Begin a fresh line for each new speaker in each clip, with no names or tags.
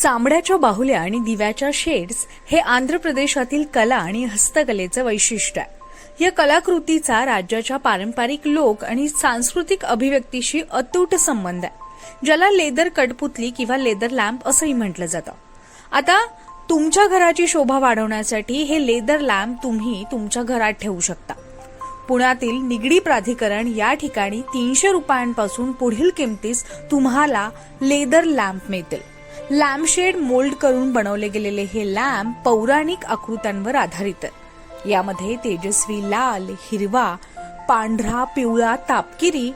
चांबड्याच्या बाहुल्या आणि दिव्याच्या शेड्स हे आंध्र प्रदेशातील कला आणि हस्तकलेचं वैशिष्ट्य आहे। या कलाकृतीचा राज्याच्या पारंपरिक लोक आणि सांस्कृतिक अभिव्यक्तीशी अतूट संबंध आहे, ज्याला लेदर कठपुतली किंवा लेदर लॅम्प असंही म्हटलं जातं। आता तुमच्या घराची शोभा वाढवण्यासाठी हे लेदर लॅम्प तुम्ही तुमच्या घरात ठेवू शकता। पुण्यातील निगडी प्राधिकरण या ठिकाणी 300 रुपयांपासून पुढील किमतीस तुम्हाला लेदर लॅम्प मिळतील। लॅम्पशेड मोल्ड करून बनवले गेलेले हे लॅम्प पौराणिक आकृत्यांवर आधारित आहे। यामध्ये तेजस्वी लाल, हिरवा, पांढरा, पिवळा, तापकिरी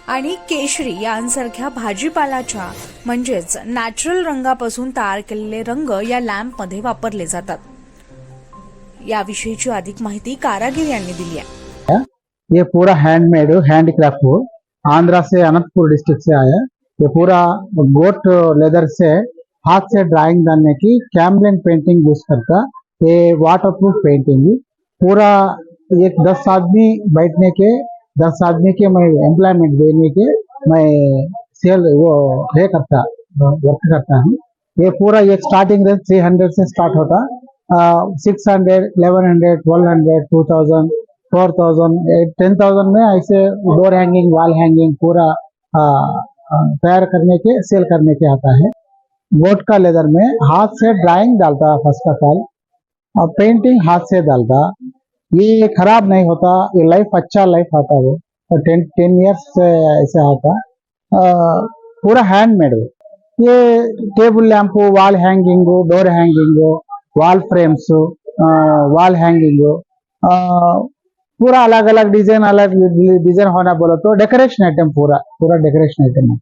आणि केशरी यांसारख्या भाजीपाल्याच्या म्हणजेच नॅचरल रंगापासून तयार केलेले रंग या लॅम्पमध्ये वापरले जातात। याविषयीची अधिक माहिती कारागीर यांनी दिली आहे।
ये पूरा हैंडमेड हैंडक्राफ्ट हो, आंध्रा से अनंतपुर डिस्ट्रिक्ट से आया। ये पूरा गोट लेदर से हाथ से ड्राइंग डालने की कैमलिन पेंटिंग यूज करता। ये वाटरप्रूफ पेंटिंग पूरा एक 10 आदमी बैठने के 10 आदमी के मैं एम्प्लॉयमेंट देने के मैं सेल वो है करता वर्क करता हूँ। ये पूरा एक स्टार्टिंग रेंज 300 से स्टार्ट होता, 600, 1100, 1200, 2000, 4000, 10,000 में ऐसे डोर हैंगिंग, वॉल हैंगिंग पूरा तैयार करने के सेल करने के आता है। गोट का लेदर में हाथ से ड्राइंग डालता फर्स्ट ऑफ ऑल, और पेंटिंग हाथ से डालता। ये खराब नहीं होता, ये लाइफ अच्छा लाइफ आता वो, 10 इयर्स से ऐसे आता। पूरा हैंडमेड हो। ये table lamp, wall hanging, door hanging, wall frames, wall hanging, पूरा अलग अलग डिजाइन होना बोलो तो डेकोरेशन आइटम पूरा डेकोरेशन आइटम है।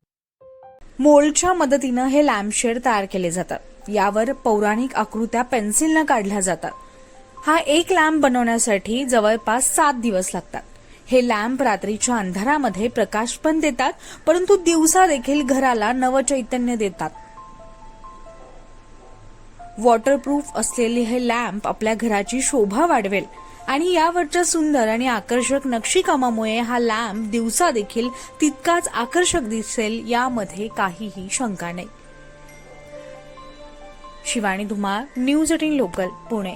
मोल्डच्या मदतीनं हे लॅम्पशेड तयार केले जातात। यावर पौराणिक आकृत्या पेन्सिलनं काढल्या जातात। हा एक लॅम्प बनवण्यासाठी जवळपास 7 दिवस लागतात। हे लॅम्प रात्रीच्या अंधारामध्ये प्रकाश पण देतात, परंतु दिवसा देखील घराला नवचैतन्य देतात। वॉटरप्रूफ असलेले हे लॅम्प आपल्या घराची शोभा वाढवेल आणि यावरच्या सुंदर आणि आकर्षक नक्षीकामामुळे हा लॅम्प दिवसा देखील तितकाच आकर्षक दिसेल, यामध्ये काहीही शंका नाही। Shivani Dhumal, news 18 local, Pune.